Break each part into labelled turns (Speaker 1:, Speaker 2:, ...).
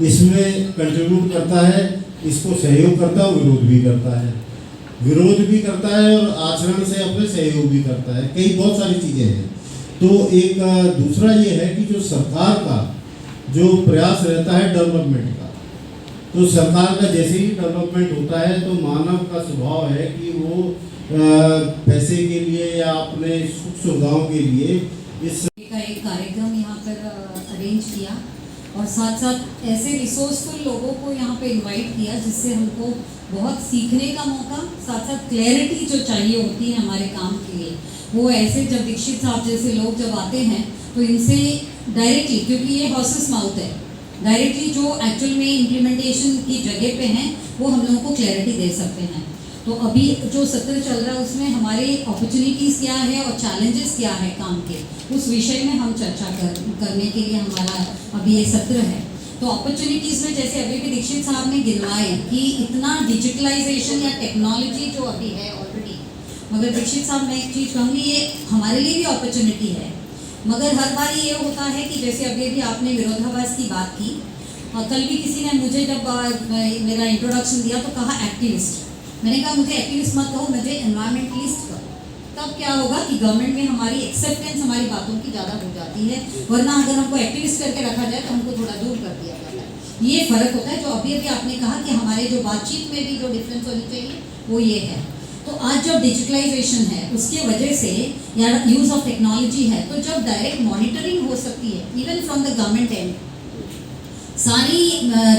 Speaker 1: इसमें कंट्रीब्यूट करता है, इसको सहयोग करता है, विरोध भी करता है, विरोध भी करता है और आचरण से अपने सहयोग भी करता है, कई बहुत सारी चीज़ें हैं। तो एक दूसरा ये है कि जो सरकार का जो प्रयास रहता है डेवलपमेंट का, तो सरकार का जैसे ही डेवलपमेंट होता है तो मानव का स्वभाव है कि वो पैसे के लिए या अपने सुख सुविधाओं के लिए इस
Speaker 2: का एक कार्यक्रम यहाँ पर अरेंज किया और साथ साथ ऐसे रिसोर्सफुल लोगों को यहाँ पे इनवाइट किया जिससे हमको बहुत सीखने का मौका, साथ साथ क्लैरिटी जो चाहिए होती है हमारे काम के लिए, वो ऐसे जब दीक्षित साहब जैसे लोग जब आते हैं तो इनसे डायरेक्टली, क्योंकि ये हॉर्सेस माउथ है, डायरेक्टली जो एक्चुअल में इम्प्लीमेंटेशन की जगह पे हैं वो हम लोगों को क्लैरिटी दे सकते हैं। तो अभी जो सत्र चल रहा है उसमें हमारे अपॉर्चुनिटीज़ क्या है और चैलेंजेस क्या है काम के, उस विषय में हम चर्चा करने के लिए हमारा अभी ये सत्र है। तो अपॉर्चुनिटीज़ में जैसे अभी भी दीक्षित साहब ने गिनवाए कि इतना डिजिटलाइजेशन या टेक्नोलॉजी जो अभी है ऑलरेडी, मगर दीक्षित साहब मैं एक चीज़ कहूँगी, ये हमारे लिए भी अपॉर्चुनिटी है, मगर हर बार ये होता है कि जैसे अभी भी आपने विरोधाभास की बात की, और कल भी किसी ने मुझे जब मेरा इंट्रोडक्शन दिया तो कहा एक्टिविस्ट, मैंने कहा मुझे एक्टिविस्ट मत कहो, मुझे एनवायरमेंटलिस्ट कहो। तब क्या होगा कि गवर्नमेंट में हमारी एक्सेप्टेंस हमारी बातों की ज़्यादा हो जाती है, वरना अगर हमको एक्टिविस्ट करके रखा जाए तो हमको थोड़ा दूर कर दिया जाता है। ये फ़र्क होता है जो अभी अभी आपने कहा कि हमारे जो बातचीत में भी जो डिफरेंस होनी चाहिए वो ये है। तो आज जब डिजिटलाइजेशन है उसके वजह से या यूज़ ऑफ टेक्नोलॉजी है, तो जब डायरेक्ट मॉनिटरिंग हो सकती है even from the government and, सारी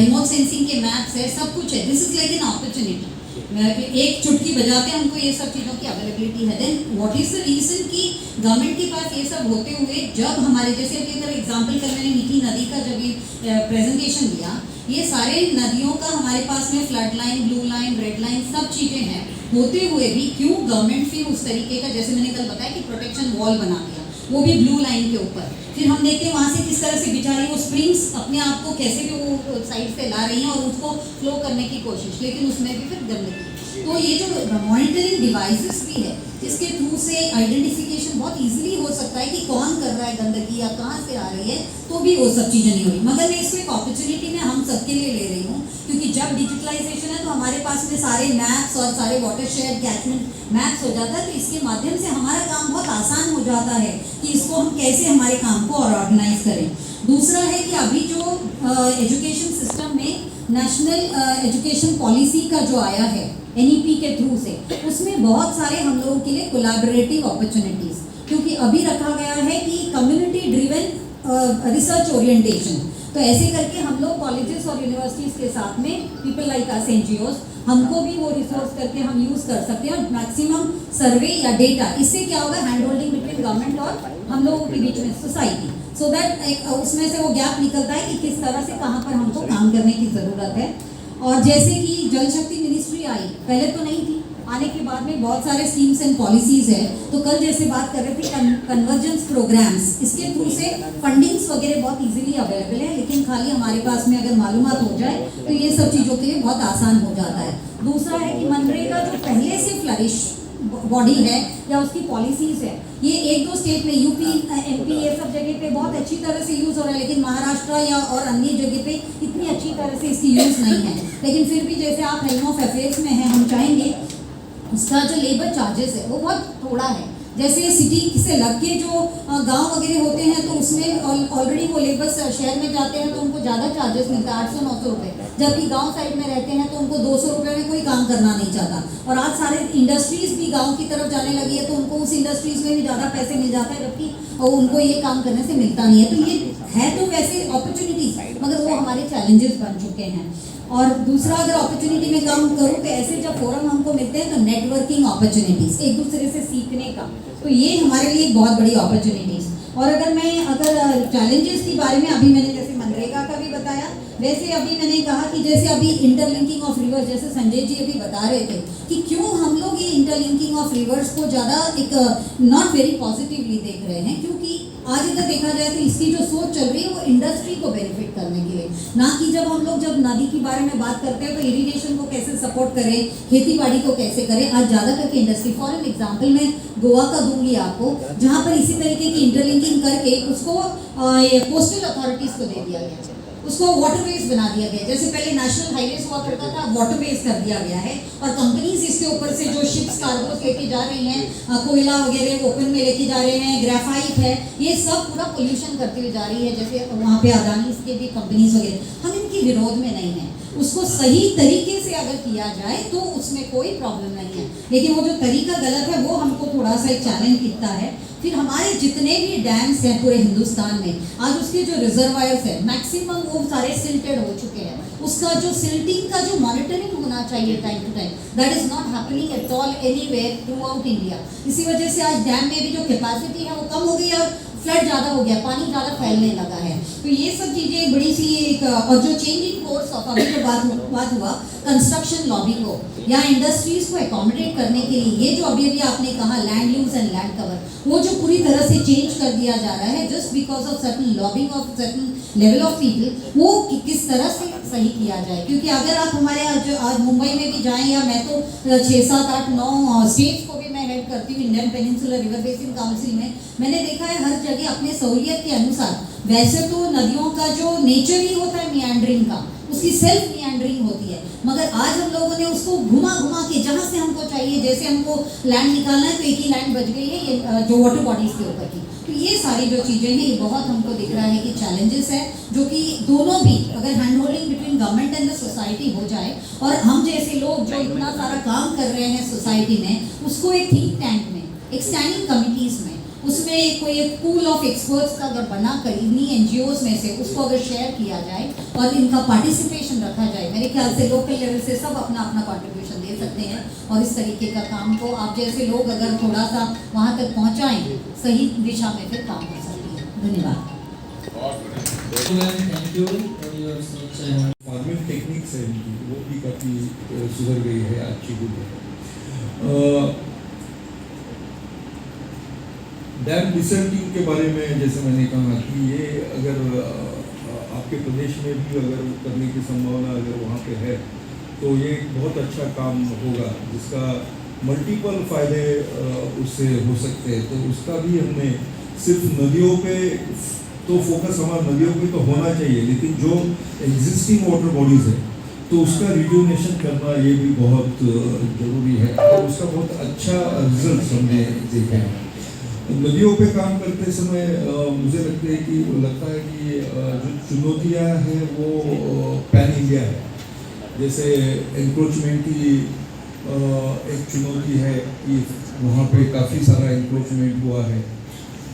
Speaker 2: रिमोट सेंसिंग के मैप्स है, सब कुछ है, this is like an opportunity. एक चुटकी बजाते हमको ये सब चीज़ों की अवेलेबिलिटी है। Then what is the reason कि गवर्नमेंट के पास ये सब होते हुए जब हमारे जैसे अभी अगर एग्जांपल कर मैंने मीठी नदी का जब ये प्रेजेंटेशन दिया, ये सारे नदियों का हमारे पास में flood line, blue line, red line सब चीज़ें हैं, होते हुए भी क्यों गवर्नमेंट फिर उस तरीके का, जैसे मैंने कल बताया कि प्रोटेक्शन वॉल बना दिया, वो भी ब्लू लाइन के ऊपर, फिर हम देखते हैं वहाँ से किस तरह से बेचारी वो स्प्रिंग्स अपने आप को कैसे भी वो साइड से ला रही हैं और उसको फ्लो करने की कोशिश, लेकिन उसमें भी फिर गंदगी। तो ये जो मॉनिटरिंग डिवाइसेस भी है जिसके थ्रू से आइडेंटिफिकेशन बहुत इजीली हो सकता है कि कौन कर रहा है गंदगी या कहाँ से आ रही है, तो भी वो सब चीज़ें नहीं हो रही। मगर मैं इसको एक अपॉर्चुनिटी में हम सबके लिए ले रही हूँ, क्योंकि जब डिजिटलाइजेशन है तो हमारे पास में सारे मैप्स और सारे वाटरशेड कैचमेंट मैप्स हो जाता है, तो इसके माध्यम से हमारा काम बहुत आसान हो जाता है कि इसको हम कैसे हमारे काम को और ऑर्गेनाइज करें। दूसरा है कि अभी जो एजुकेशन सिस्टम में नेशनल एजुकेशन पॉलिसी का जो आया है NEP के थ्रू से, उसमें बहुत सारे हम लोगों के लिए कोलैबोरेटिव अपॉर्चुनिटीज़, क्योंकि अभी रखा गया है कि कम्युनिटी ड्रिवन रिसर्च ओरिएंटेशन, तो ऐसे करके हम लोग कॉलेजेस और यूनिवर्सिटीज़ के साथ में पीपल लाइक अस NGOs हमको भी वो रिसोर्स करके हम यूज़ कर सकते हैं और मैक्सिमम सर्वे या डेटा, इससे क्या होगा हैंड होल्डिंग बिटवीन गवर्नमेंट और हम लोगों के बीच में सोसाइटी, सो दैट उसमें से वो गैप निकलता है कि किस तरह से कहाँ पर हमको काम करने की ज़रूरत है। और जैसे कि जल शक्ति मिनिस्ट्री आई, पहले तो नहीं थी, आने के बाद में बहुत सारे स्कीम्स एंड पॉलिसीज़ है, तो कल जैसे बात कर रहे थे कन्वर्जेंस प्रोग्राम्स, इसके थ्रू से फंडिंग्स वगैरह बहुत इजीली अवेलेबल है, लेकिन खाली हमारे पास में अगर मालूमात हो जाए तो ये सब चीज़ों के लिए बहुत आसान हो जाता है। दूसरा है कि मनरेगा जो पहले से फ्लरिश बॉडी है या उसकी पॉलिसीज़ है, ये एक दो स्टेट में UP MP ये सब जगह पे बहुत अच्छी तरह से यूज़ हो रहा है, लेकिन महाराष्ट्र या और अन्य जगह पे इतनी अच्छी तरह से इसकी यूज़ नहीं है। लेकिन फिर भी जैसे आप हेल्म ऑफ अफेयर्स में हैं, हम चाहेंगे उसका जो लेबर चार्जेस है वो बहुत थोड़ा है। जैसे सिटी से लग के जो गांव वगैरह होते हैं तो उसमें ऑलरेडी वो लेबर शहर में जाते हैं तो उनको ज़्यादा चार्जेस मिलता है, 800-900 रुपये, जबकि गांव साइड में रहते हैं तो उनको 200 रुपये में कोई काम करना नहीं चाहता। और आज सारे इंडस्ट्रीज़ भी गांव की तरफ जाने लगी है तो उनको उस इंडस्ट्रीज़ में भी ज़्यादा पैसे मिल जाते हैं, जबकि उनको ये काम करने से मिलता नहीं है। तो ये है तो वैसे अपॉर्चुनिटीज़, मगर वो हमारे चैलेंजेस बन चुके हैं। और दूसरा अगर अपॉर्चुनिटी में काम करूँ तो ऐसे जब फोरम हमको मिलते हैं तो नेटवर्किंग अपॉर्चुनिटीज़, एक दूसरे से सीखने का, तो ये हमारे लिए बहुत बड़ी अपॉर्चुनिटीज़। और अगर चैलेंजेस के बारे में अभी मैंने जैसे मनरेगा का भी बताया, वैसे अभी मैंने कहा कि जैसे अभी इंटरलिंकिंग ऑफ रिवर्स, जैसे संजय जी अभी बता रहे थे कि क्यों हम लोग ये इंटरलिंकिंग ऑफ रिवर्स को ज़्यादा एक नॉट वेरी पॉजिटिवली देख रहे हैं, क्योंकि आज अगर देखा जाए तो इसकी जो सोच चल रही है वो इंडस्ट्री को बेनिफिट करने के लिए, ना कि जब हम लोग जब नदी के बारे में बात करते हैं तो इरिगेशन को कैसे सपोर्ट करें, खेती बाड़ी को कैसे करें। आज ज़्यादा करके इंडस्ट्री, फॉर एन एग्जाम्पल मैं गोवा का दूंगी आपको, जहाँ पर इसी तरीके की इंटरलिंकिंग करके उसको कोस्टल अथॉरिटीज़ को दे दिया गया। उसको वाटरवेज बना दिया गया। जैसे पहले नेशनल हाईवेज हुआ करता था, वाटरवेज कर दिया गया है और कंपनीज इसके ऊपर से जो शिप्स कार्गोस लेके जा रही हैं, कोयला वगैरह ओपन में लेके जा रहे हैं, ग्रेफाइट है, ये सब पूरा पोल्यूशन करती हुई जा रही है। जैसे वहाँ पे अदानी के भी कंपनीज वगैरह, हम इनके विरोध में नहीं है। उसको सही तरीके से अगर किया जाए तो उसमें कोई प्रॉब्लम नहीं है, लेकिन वो जो तरीका गलत है वो हमको थोड़ा सा एक चैलेंज दिखता है। फिर हमारे जितने भी डैम्स हैं पूरे हिंदुस्तान में, आज उसके जो रिजर्वायर्स है मैक्सिमम वो सारे सिल्टेड हो चुके हैं। उसका जो सिल्टिंग का जो मॉनिटरिंग होना चाहिए time to time, that is not happening at all anywhere throughout India. इसी वजह से आज डैम में भी जो कैपेसिटी है वो कम हो गई और फ्लड ज़्यादा हो गया, पानी ज़्यादा फैलने लगा है। तो ये सब चीज़ें बड़ी सी एक, और जो चेंज इन कोर्स ऑफ अभी जो बात हुआ कंस्ट्रक्शन लॉबी को या इंडस्ट्रीज को एकोमोडेट करने के लिए, ये जो अभी आपने कहा land use and land cover, वो जो पूरी तरह से चेंज कर दिया जा रहा है just because of certain lobbying of certain level of people, वो किस तरह से सही किया जाए। क्योंकि अगर आप हमारे आज मुंबई में भी जाएं, या मैं तो 6, 7, 8, 9 स्टेट्स को भी मैं हेड करती हूँ Indian peninsular river basin council में, मैंने देखा है हर जगह अपने सहूलियत के अनुसार, वैसे तो नदियों का जो नेचर ही होता है मियांड्रिंग का, उसकी सेल्फ मियांड्रिंग होती है, मगर आज हम लोगों ने उसको घुमा घुमा के जहाँ से हमको चाहिए, जैसे हमको लैंड निकालना है तो एक ही लैंड बच गई है ये जो वाटर बॉडीज के ऊपर की। तो ये सारी जो चीज़ें हैं ये बहुत हमको दिख रहा है कि चैलेंजेस है, जो कि दोनों भी अगर hand holding between government and the society हो जाए, और हम जैसे लोग जो इतना सारा काम कर रहे हैं सोसाइटी में, उसको एक थिंक टैंक में, एक स्टैंडिंग कमिटीज़ में, उसमें कोई एक पूल ऑफ एक्सपर्ट्स का अगर बनाकर इन्हीं एनजीओज में से उसको अगर शेयर किया जाए और इनका पार्टिसिपेशन रखा जाए, मेरे ख्याल से लोकल लेवल से सब अपना अपना कंट्रीब्यूशन दे सकते हैं और इस तरीके का काम को आप जैसे लोग अगर थोड़ा सा वहाँ तक पहुँचाएं, सही दिशा में फिर काम कर सकते हैं। धन्यवाद।
Speaker 3: फार्मिंग टेक्निक्स है इनकी, वो भी काफ़ी सुधर गई है, अच्छी हुई है। डैम डिसल्टिंग के बारे में जैसे मैंने कहा कि ये अगर आपके प्रदेश में भी अगर करने की संभावना अगर वहाँ पे है तो ये एक बहुत अच्छा काम होगा, जिसका मल्टीपल फ़ायदे उससे हो सकते हैं। तो उसका भी हमने सिर्फ नदियों पे तो फोकस हमारा नदियों पे तो होना चाहिए, लेकिन जो एग्जिस्टिंग वाटर बॉडीज़ है तो उसका रिज्यूनेशन करना ये भी बहुत ज़रूरी है और उसका बहुत अच्छा रिजल्ट हमने देखा है। नदियों पे काम करते समय मुझे लगता है कि जो चुनौतियां हैं वो पैन इंडिया है। जैसे एनक्रोचमेंट की एक चुनौती है कि वहाँ पे काफ़ी सारा एनक्रोचमेंट हुआ है।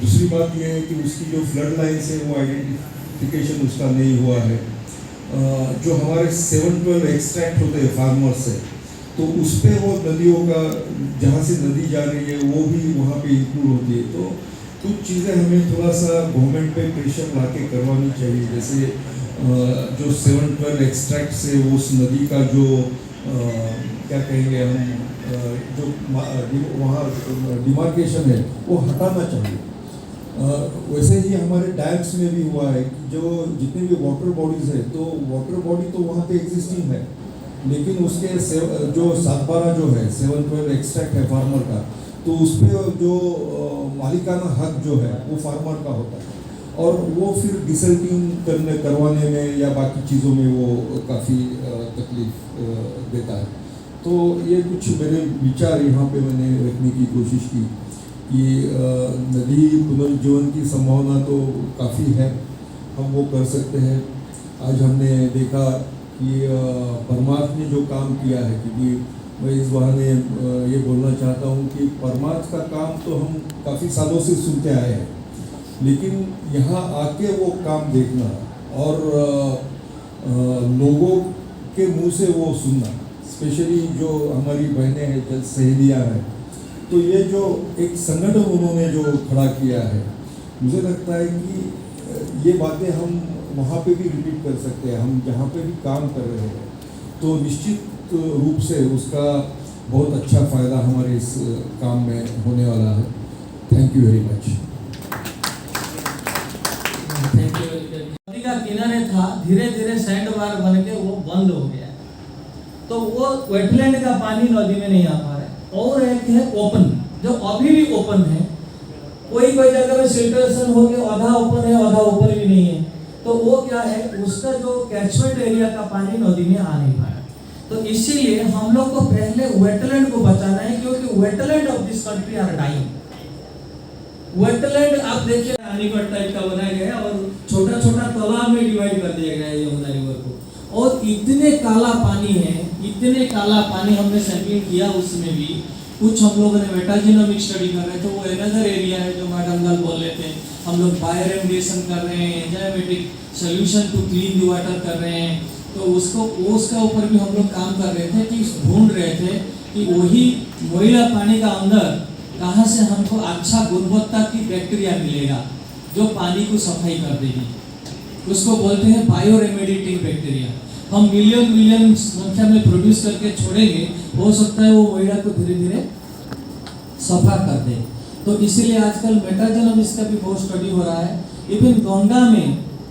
Speaker 3: दूसरी बात यह है कि उसकी जो फ्लड लाइन्स है वो आइडेंटिफिकेशन उसका नहीं हुआ है। जो हमारे 712 एक्सट्रैक्ट होते हैं फार्मर्स से, तो उस पर वो नदियों का जहाँ से नदी जा रही है वो भी वहाँ पे इंक्लूड होती है। तो कुछ चीज़ें हमें थोड़ा सा गवर्नमेंट पे प्रेशर ला के करवानी चाहिए। जैसे जो 712 एक्सट्रैक्ट से उस नदी का जो क्या कहेंगे हम जो वहाँ डिमार्केशन है वो हटाना चाहिए। वैसे ही हमारे डैम्स में भी हुआ है कि जो जितने भी वाटर बॉडीज़ है तो वाटर बॉडी तो वहाँ पे एग्जिस्टिंग है, लेकिन उसके जो 712 जो है 712 एक्सट्रैक्ट है फार्मर का, तो उस पर जो मालिकाना हक जो है वो फार्मर का होता है और वो फिर डिसल्टिंग करवाने में या बाकी चीज़ों में वो काफ़ी तकलीफ देता है। तो ये कुछ मेरे विचार यहाँ पे मैंने रखने की कोशिश की कि नदी पुनर्जीवन की संभावना तो काफ़ी है, हम वो कर सकते हैं। आज हमने देखा कि परमार्थ ने जो काम किया है, क्योंकि मैं इस बहाने ये बोलना चाहता हूँ कि परमार्थ का काम तो हम काफ़ी सालों से सुनते आए हैं, लेकिन यहाँ आके वो काम देखना और लोगों के मुंह से वो सुनना, स्पेशली जो हमारी बहनें हैं, जल सहेलियाँ हैं, तो ये जो एक संगठन उन्होंने जो खड़ा किया है, मुझे लगता है कि ये बातें हम वहाँ पे भी रिपीट कर सकते हैं। हम जहाँ पे भी काम कर रहे हैं तो निश्चित रूप से उसका बहुत अच्छा फ़ायदा हमारे इस काम में होने वाला है। Thank you very much.
Speaker 4: Thank you. नदी का किनारे था, धीरे धीरे सैंड बार बन के वो बंद हो गया, तो वो वेटलैंड का पानी नदी में नहीं आ पा रहा है। और एक है ओपन, जो अभी भी ओपन है, कोई कोई जगह में सिल्ट्रेशन हो गया, आधा ओपन है आधा ओपन भी नहीं है। तो वो क्या है, उसका जो कैचमेंट एरिया का पानी नदी में आ नहीं पाया। तो इसीलिए हम लोग को पहले वेटलैंड को बचाना है, क्योंकि wetland of this country are dying. Wetland आप देखिए रानीगढ़ टाइप का बनाया गया है और छोटा छोटा तालाब में डिवाइड कर दिया गया है यमुना रिवर को, और इतने काला पानी है, इतने काला पानी हमने सैंपलिंग किया, उसमें भी कुछ हम लोगों ने मेटाजीनोमिक स्टडी कर रहे थे, वो अनदर एरिया है जो मैडम कल बोल रहे थे, हम लोग बायोरेमिडिएशन कर रहे हैं, enzymatic solution to clean the water कर रहे हैं, तो उसका ऊपर भी हम लोग काम कर रहे थे कि ढूंढ रहे थे कि वही मैला पानी का अंदर कहाँ से हमको अच्छा गुणवत्ता की बैक्टीरिया मिलेगा जो पानी को सफाई कर देगी, उसको बोलते हैं बायोरेमेडिएटिंग बैक्टीरिया। हम मिलियन संख्या में प्रोड्यूस करके छोड़ेंगे, हो सकता है वो मैला को धीरे धीरे सफा कर दे। तो इसीलिए आजकल मेटाजीनोमिक्स का भी बहुत स्टडी हो रहा है। इवन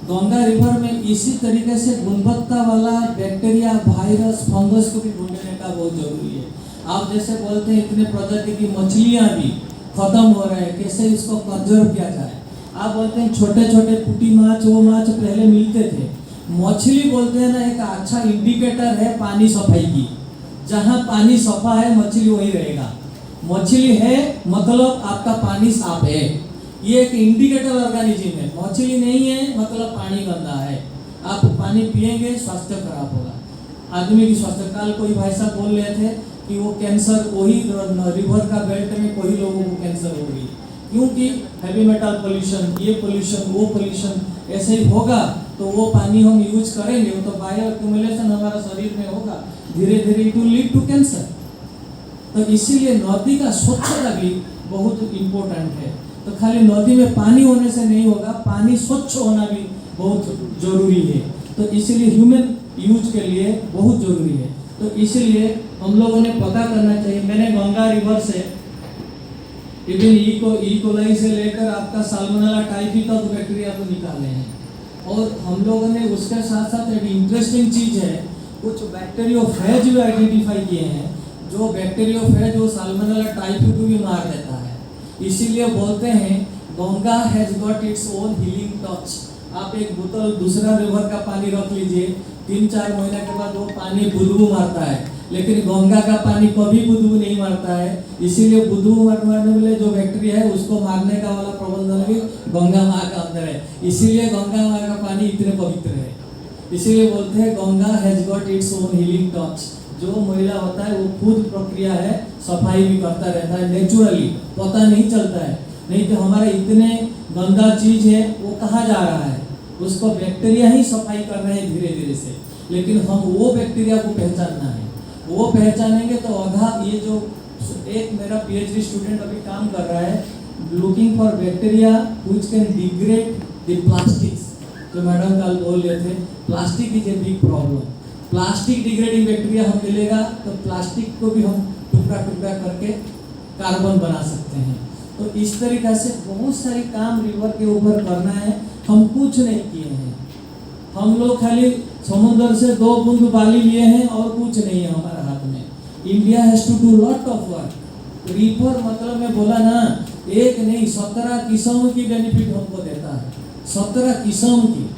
Speaker 4: गंगा रिवर में इसी तरीके से गुणवत्ता वाला बैक्टीरिया, वायरस, फंगस को भी ढूंढने का बहुत जरूरी है। आप जैसे बोलते हैं इतने प्रजाति की मछलियां भी खत्म हो रहे हैं, कैसे इसको कंजर्व किया जाए। आप बोलते हैं छोटे छोटे पुटी माछ, वो माछ पहले मिलते थे। मछली बोलते हैं ना, एक अच्छा इंडिकेटर है पानी सफाई की। जहाँ पानी सफा है मछली वही रहेगा। मछली है मतलब आपका पानी साफ है, ये एक इंडिकेटर ऑर्गेनिज्म है। मछली नहीं है मतलब पानी गंदा है, आप पानी पिएंगे स्वास्थ्य खराब होगा। आदमी की स्वास्थ्य, कल कोई भाई साहब बोल रहे थे कि वो कैंसर, वही रिवर का बेल्ट में कोई लोगों को कैंसर हो गई, क्योंकि हैवी मेटल पोल्यूशन, ये पोल्यूशन, वो पोल्यूशन ऐसे ही होगा। तो वो पानी हम यूज करेंगे तो बायो एक्यूमुलेशन हमारा शरीर में होगा, धीरे धीरे it will lead to cancer. तो इसीलिए नदी का स्वच्छता भी बहुत इम्पोर्टेंट है। तो खाली नदी में पानी होने से नहीं होगा, पानी स्वच्छ होना भी बहुत जरूरी है। तो इसीलिए ह्यूमन यूज के लिए बहुत जरूरी है। तो इसीलिए हम लोगों ने पता करना चाहिए। मैंने गंगा रिवर से इवन ई-कोलाई से लेकर आपका साल्मोनेला टाइफी तक बैक्टीरिया को निकाले हैं, और हम लोगों ने उसके साथ साथ एक इंटरेस्टिंग चीज है, कुछ बैक्टीरियोफेज भी आइडेंटिफाई किए हैं, जो बैक्टीरियोफेज वो साल्मोनेला टाइफी को भी मार देता है। इसीलिए बोलते हैं Ganga has got its own healing touch. आप एक बोतल दूसरा रिवर का पानी रख लीजिए, 3-4 महीने के बाद वो पानी बुदबू मारता है, लेकिन गंगा का पानी कभी बुदबू नहीं मारता है। इसीलिए बुदबू मारने वाले जो बैक्टीरिया है उसको मारने का वाला प्रबंधन भी गंगा माँ का अंदर है। इसीलिए गंगा माँ का पानी इतने पवित्र है। इसीलिए बोलते हैं Ganga has got its own healing touch. जो मैला होता है वो खुद प्रक्रिया है, सफाई भी करता रहता है नेचुरली, पता नहीं चलता है। नहीं तो हमारे इतने गंदा चीज है वो कहाँ जा रहा है, उसको बैक्टीरिया ही सफाई कर रहे हैं धीरे धीरे से। लेकिन हम वो बैक्टीरिया को पहचानना है, वो पहचानेंगे तो आधा। ये जो एक मेरा पीएचडी स्टूडेंट अभी काम कर रहा है, looking for bacteria which can degrade the plastics, जो मैडम कल बोल रहे थे, plastic is a big problem. Plastic degrading bacteria हम मिलेगा तो प्लास्टिक को भी हम टुकड़ा टुकड़ा करके कार्बन बना सकते हैं। तो इस तरीक़ा से बहुत सारी काम रिवर के ऊपर करना है। हम कुछ नहीं किए हैं, हम लोग खाली समुद्र से 2 बूंद बाली लिए हैं और कुछ नहीं है हमारे हाथ में। India has to do lot of work. River मतलब मैं बोला ना, एक नहीं 17 किस्म की बेनिफिट हमको देता है, 17 किस्म की।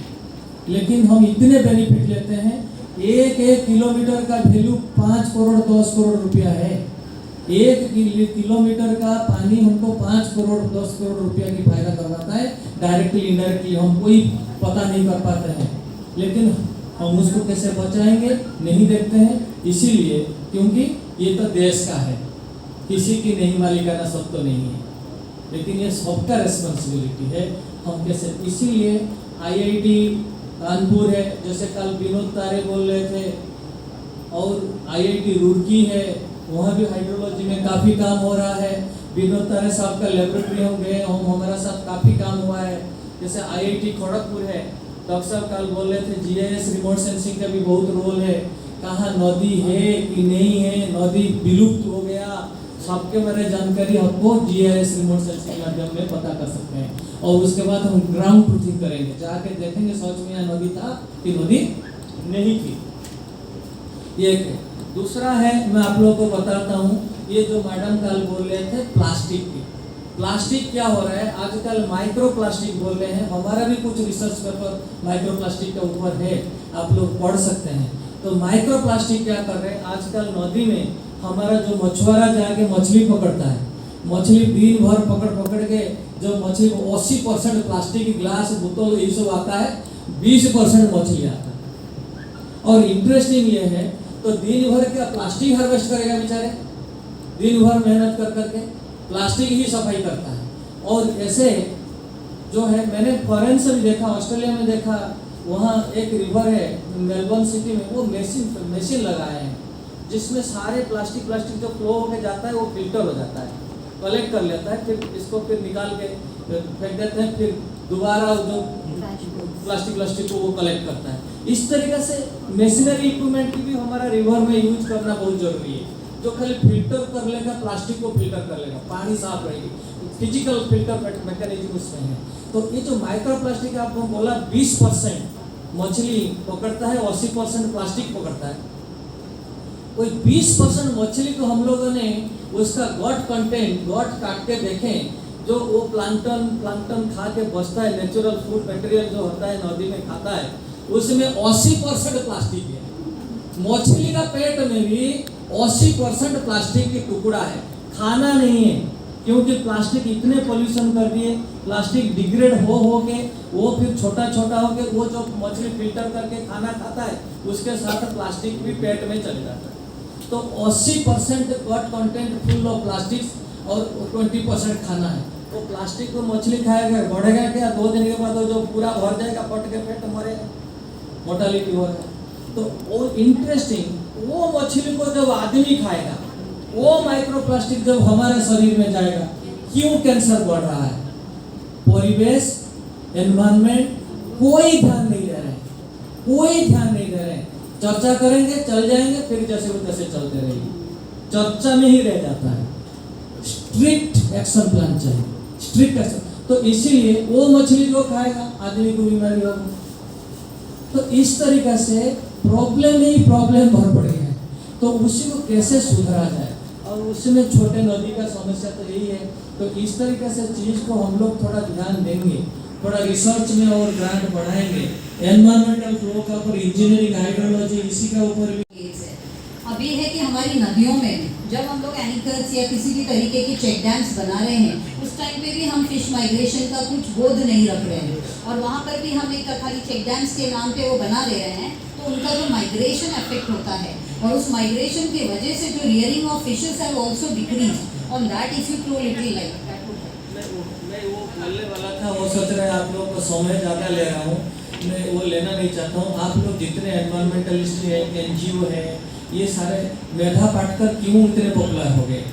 Speaker 4: लेकिन हम इतने बेनिफिट लेते हैं, एक किलोमीटर का वैल्यू 5 करोड़ 10 करोड़ रुपया है। 1 किलोमीटर का पानी हमको 5 करोड़ 10 करोड़ रुपया की फायदा करवाता है, डायरेक्टली इनडायरेक्टली हम कोई पता नहीं कर पाते हैं। लेकिन हम उसको कैसे बचाएंगे नहीं देखते हैं, इसीलिए क्योंकि ये तो देश का है, किसी की नहीं मालिकाना सब तो नहीं है, लेकिन ये सबका रिस्पॉन्सिबिलिटी है। हम कैसे, इसीलिए आईआईटी कानपुर है, जैसे कल विनोद तारे बोल रहे थे, और आईआईटी रुड़की है, वहाँ भी हाइड्रोलॉजी में काफ़ी काम हो रहा है। विनोद तारे साहब का लेबोरेटरी हम गए, हमारा साथ काफ़ी काम हुआ है। जैसे आईआईटी खड़गपुर है, डॉक्टर साहब कल बोल रहे थे जीआईएस रिमोट सेंसिंग का भी बहुत रोल है। कहाँ नदी है कि नहीं है, नदी विलुप्त हो गया, सबके बारे में जानकारी आपको जीआईएस रिमोट सेंसिंग के माध्यम में पता कर सकते हैं। और उसके बाद हम ग्राउंड ट्रूथिंग करेंगे, जाके देखेंगे सच में यहाँ नदी था कि नदी नहीं थी। ये एक है। दूसरा है, मैं आप लोगों को बताता हूँ, ये जो मैडम कल बोल रहे थे प्लास्टिक की, प्लास्टिक क्या हो रहा है आजकल, माइक्रो प्लास्टिक बोल रहे हैं। हमारा भी कुछ रिसर्च पेपर माइक्रो प्लास्टिक के ऊपर है, आप लोग पढ़ सकते हैं। तो माइक्रो प्लास्टिक क्या कर रहे हैं आजकल, नदी में हमारा जो मछुआरा जाके मछली पकड़ता है, मछली दिन भर पकड़ के जो मछली को 80% प्लास्टिक, ग्लास, बोतल ये सब आता है, 20% मछली आता है। और इंटरेस्टिंग ये है, तो दिन भर क्या प्लास्टिक हार्वेस्ट करेगा बेचारे, दिन भर मेहनत कर करके प्लास्टिक ही सफाई करता है। और ऐसे जो है, मैंने फॉरेन से भी देखा, ऑस्ट्रेलिया में देखा, वहाँ एक रिवर है मेलबर्न सिटी में, वो मशीन लगाए हैं जिसमें सारे प्लास्टिक जो फ्लो होकर जाता है वो फिल्टर हो जाता है, कलेक्ट कर लेता है, फिर इसको फिर निकाल के फेंक देते हैं, फिर दोबारा जो प्लास्टिक को वो कलेक्ट करता है। इस तरीके से मशीनरी इक्विपमेंट की भी हमारा रिवर में यूज करना बहुत जरूरी है, जो खाली फिल्टर कर लेगा, प्लास्टिक को फिल्टर कर लेगा, पानी साफ रहेगी, फिजिकल फिल्टर मैकेनिज्म उसमें है। तो ये जो माइक्रो प्लास्टिक आपको बोला 20% मछली पकड़ता है, 80% प्लास्टिक पकड़ता है। कोई 20% मछली को हम लोगों ने उसका गट कंटेंट, गट काट के देखें, जो वो प्लांक्टन खा के बचता है, नेचुरल फूड मटेरियल जो होता है नदी में खाता है, उसमें 80% प्लास्टिक है। मछली का पेट में भी 80% प्लास्टिक की टुकड़ा है, खाना नहीं है, क्योंकि प्लास्टिक इतने पोल्यूशन कर दिए, प्लास्टिक डिग्रेड हो के वो फिर छोटा हो के वो जो मछली फिल्टर करके खाना खाता है, उसके साथ प्लास्टिक भी पेट में चले जाता है। तो 80% गट कंटेंट फुल ऑफ प्लास्टिक और 20% खाना है। तो प्लास्टिक को मछली खाएगा, बढ़ेगा क्या, 2 दिन के बाद वो जो पूरा भर जाएगा, पट के पेट मरेगा, मोर्टालिटी हो जाएगा। तो वो इंटरेस्टिंग, वो मछली को जब आदमी खाएगा, वो माइक्रो प्लास्टिक जब हमारे शरीर में जाएगा, क्यों कैंसर बढ़ रहा है? परिवेश, एनवायरमेंट, कोई ध्यान नहीं दे रहे, कोई ध्यान नहीं दे रहे। चर्चा करेंगे, चल जाएंगे, फिर जैसे वो तैसे चलते रहेंगे, चर्चा में ही रह जाता है। स्ट्रिक्ट एक्शन प्लान चाहिए, स्ट्रिक्ट एक्शन। तो इसीलिए वो मछली जो खाएगा, आदमी को बीमारी होगी। तो इस तरीके से प्रॉब्लम ही प्रॉब्लम भर पड़ी है, तो उसी को कैसे सुधारा जाए, और उसमें छोटे नदी का समस्या तो यही है। तो इस तरीके से चीज़ को हम लोग थोड़ा ध्यान देंगे, थोड़ा रिसर्च में और ग्रांट बढ़ाएंगे, एनवायरमेंटल फ्लो का ऊपर, इंजीनियरिंग, हाइड्रोलॉजी, इसी का ऊपर भी।
Speaker 2: अभी है कि हमारी नदियों में जब हम लोग एंकर्स या किसी भी तरीके के चेक डैम्स बना रहे हैं, उस टाइम पे भी हम फिश माइग्रेशन का कुछ बोध नहीं रख रहे हैं, और वहाँ पर भी हम एक खाली चेक डैम्स के नाम पे वो बना दे रहे हैं। तो उनका जो माइग्रेशन इफेक्ट होता है, और उस माइग्रेशन की वजह से जो rearing of fishes have also decrease on that, if you throw little light.
Speaker 4: मैं वो बोलने वाला था, वो सोच रहे हैं आप लोगों को समय ज़्यादा ले रहा हूँ, मैं वो लेना नहीं चाहता हूँ। आप लोग जितने एनवायरमेंटलिस्ट हैं, NGO है, ये सारे, मेधा पाटकर क्यों इतने पॉपुलर हो गए?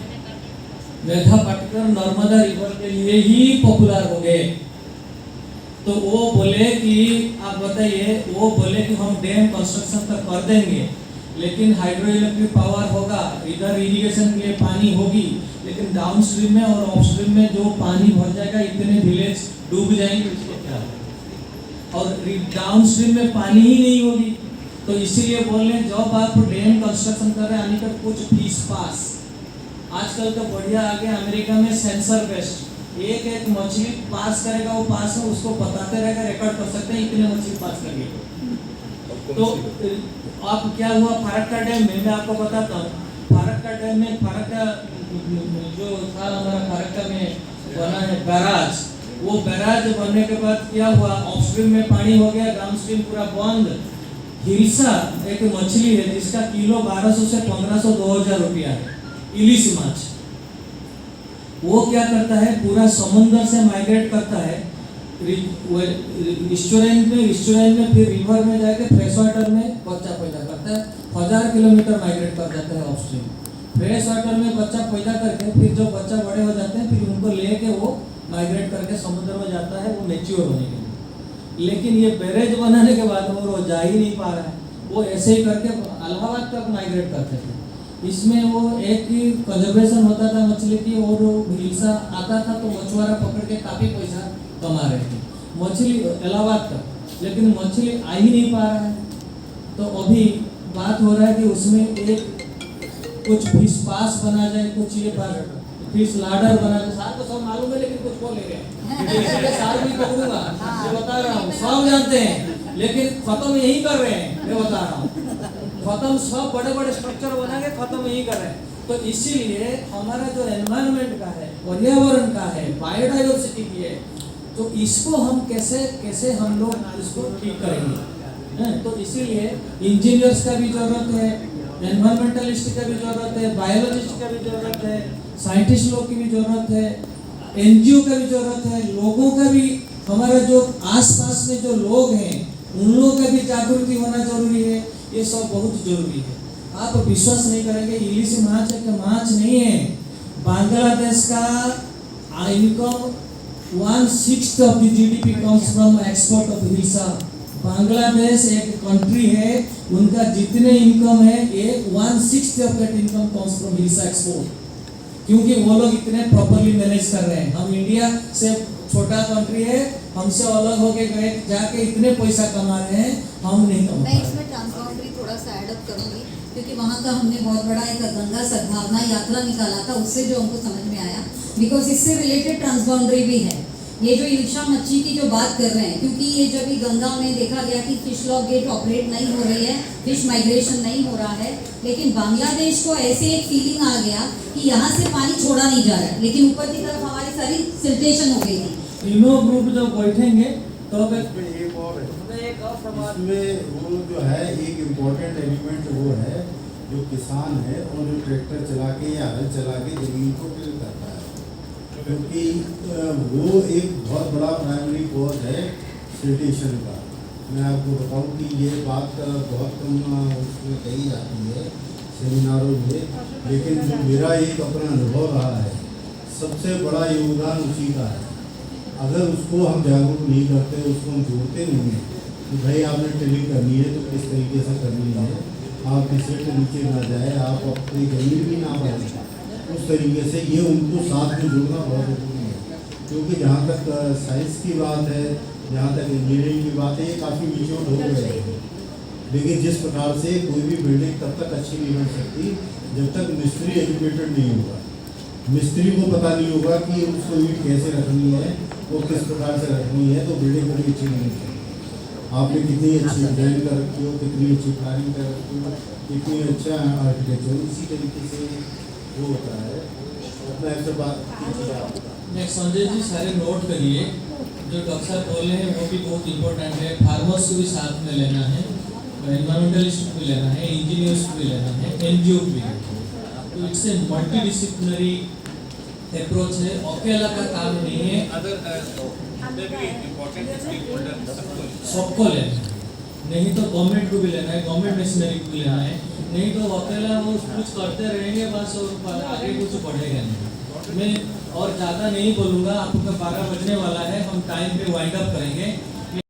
Speaker 4: मेधा पाटकर नर्मदा रिवर के लिए ही पॉपुलर हो गए। तो वो बोले कि आप बताइए, वो बोले कि हम डैम कंस्ट्रक्शन तक कर देंगे, लेकिन हाइड्रो इलेक्ट्रिक पावर होगा, इधर इरिगेशन के लिए पानी होगी, लेकिन डाउनस्ट्रीम में और अपस्ट्रीम में जो पानी भर जाएगा, इतने विलेज डूब जाएंगे, उसको क्या होगा? और डाउनस्ट्रीम में पानी ही नहीं होगी। तो इसीलिए बोल रहे हैं, जब आप डैम कंस्ट्रक्शन कर रहे हैं, यानी कि कुछ फीस पास। आजकल तो बढ़िया आ गया, अमेरिका में सेंसर बेस्ड, एक मछली पास करेगा, वो पास है, उसको बताते रहेगा, रिकॉर्ड कर सकते हैं इतने मछली पास करेंगे। तो आप क्या हुआ फरक्का डैम में, मैं आपको बताता हूँ। फरक्का डैम में, फरक्का जो था हमारा फरक्का में बना है बैराज, वो बैराज बनने के बाद क्या हुआ, अपस्ट्रीम में पानी हो गया, डाउनस्ट्रीम पूरा बंद। हिल्सा एक मछली है जिसका किलो 1200 से 1500 2000 रुपया है, इलिस माछ। वो क्या करता है, पूरा समुद्र से माइग्रेट करता है रेस्टोरेंट में, फिर रिवर में जाके फ्रेश वाटर में बच्चा पैदा करता है। 1000 किलोमीटर माइग्रेट कर जाता है अपस्ट्रीम। फ्रेश वाटर में बच्चा पैदा करके, फिर जो बच्चा बड़े हो जाते हैं, फिर उनको लेके वो माइग्रेट करके समुद्र में जाता है, वो मैच्योर होने के लिए। लेकिन ये बैरेज बनाने के बाद वो जा ही नहीं पा रहा है, वो ऐसे ही करके इलाहाबाद तक माइग्रेट करते थे। इसमें वो एक ही कंजर्वेशन होता था मछली की, और हिल्सा आता था तो मछुआरा पकड़ के काफ़ी पैसा कमा रहे थे मछली इलाहाबाद तक, लेकिन मछली आ ही नहीं पा रहा है। तो अभी बात हो रहा है कि उसमें एक कुछ फिश पास बना जाए, कुछ ये बात फिश लाडर बना के, सार को सब मालूम है लेकिन कुछ बोल नहीं रहे, इसलिए सार भी पकड़ूंगा, ये बता रहा हूँ, सब जानते हैं लेकिन खत्म यही कर रहे हैं, मैं बता रहा हूँ, खत्म सब बड़े बड़े स्ट्रक्चर बना के खत्म यही कर रहे हैं। तो इसीलिए हमारा जो एनवायरनमेंट का है, पर्यावरण का है, बायोडाइवर्सिटी की है, तो इसको हम कैसे हम लोग इसको ठीक करेंगे, तो इसीलिए इंजीनियर्स का भी जरूरत है, एनवायरमेंटलिस्ट का भी जरूरत है, बायोलॉजिस्ट का भी जरूरत है, साइंटिस्ट लोग की भी जरूरत है, एनजीओ का भी जरूरत है, लोगों का भी, हमारा जो आसपास में जो लोग हैं उन लोगों का भी जागृति होना जरूरी है, ये सब बहुत जरूरी है। आप विश्वास नहीं करेंगे, इलिश माछ है कि माछ नहीं है, बांग्लादेश का income 1/6 of the GDP comes from export of hilsa. Bangladesh एक कंट्री है, उनका जितने इनकम है ये 1/6 of that income comes from hilsa export, क्योंकि वो लोग इतने प्रॉपर्ली मैनेज कर रहे हैं। हम इंडिया से छोटा कंट्री है, हमसे अलग होके गए जाके इतने पैसा कमा रहे हैं, हम नहीं कमा
Speaker 2: मैं
Speaker 4: रहे।
Speaker 2: इसमें ट्रांसबाउंडरी थोड़ा सा ऐड अप करूंगी, क्योंकि वहाँ का हमने बहुत बड़ा एक गंगा सद्भावना यात्रा निकाला था, उससे जो हमको समझ में आया, बिकॉज इससे रिलेटेड ट्रांसबाउंडरी भी है। ये जो इल्शा मच्छी की जो बात कर रहे हैं, क्योंकि ये जब भी गंगा में देखा गया कि फिश लॉक गेट ऑपरेट नहीं हो रही है, फिश माइग्रेशन नहीं हो रहा है, लेकिन बांग्लादेश को ऐसे एक फीलिंग आ गया कि यहाँ से पानी छोड़ा नहीं जा रहा है, लेकिन ऊपर की तरफ हमारी सारी सिल्टेशन हो गई थी।
Speaker 4: तीनों ग्रुप जब बैठेंगे तो
Speaker 1: एक और इसमें वो जो है एक इम्पोर्टेंट एलिमेंट वो है जो किसान है और जो ट्रैक्टर चला के या हल चला के जमीन को टिल करता है, क्योंकि वो एक बहुत बड़ा प्राइमरी कॉज है सिल्टेशन का। मैं आपको बताऊं कि ये बात बहुत कम उसमें कही जाती है सेमिनारों में, लेकिन जो मेरा एक अपना अनुभव रहा है, सबसे बड़ा योगदान उसी का है। अगर उसको हम जागरूक नहीं करते, उसको हम जोड़ते नहीं हैं कि भाई आपने टिलिंग करनी है तो किस तरीके से करनी है, आप किसी के नीचे ना जाए, आप अपनी जमीन भी ना बढ़ाएं, उस तरीके से ये उनको साथ में जोड़ना बहुत जरूरी है। क्योंकि जहाँ तक साइंस की बात है, जहाँ तक इंजीनियरिंग की बात है, ये काफ़ी मिच्योर हो गए हैं, लेकिन जिस प्रकार से कोई भी बिल्डिंग तब तक अच्छी नहीं बन सकती जब तक मिस्त्री एजुकेटेड नहीं होगा। मिस्त्री को पता नहीं होगा कि उसको ईंट कैसे रखनी है और किस प्रकार से रखनी है, तो बिल्डिंग कभी अच्छी नहीं होती। आपने कितनी अच्छी डिजाइन कर रखी हो, कितनी अच्छी प्लानिंग कर रखी हो, कितनी अच्छा आर्किटेक्चर, इसी तरीके से वो होता है। अपना एक बात
Speaker 4: नेक्स्ट संजय जी सारे नोट करिए, जो डॉक्टर साहब बोल रहे हैं वो भी बहुत इंपॉर्टेंट है। फार्मर्स को भी साथ में लेना है, एनवायरमेंटलिस्ट को भी लेना है, इंजीनियर्स को भी लेना है, एनजीओ को भी। तो इट्स ए मल्टीडिसिप्लिनरी अप्रोच है, अकेला का काम नहीं है, सबको लेना है। नहीं तो गवर्नमेंट को भी लेना है, गवर्नमेंट मशीनरी को भी लेना है, नहीं तो अकेला वो कुछ करते रहेंगे बस और आगे कुछ बढ़ेगा नहीं। मैं और ज़्यादा नहीं बोलूँगा, आपका 12 बजने वाला है, हम टाइम पे वाइंड अप करेंगे।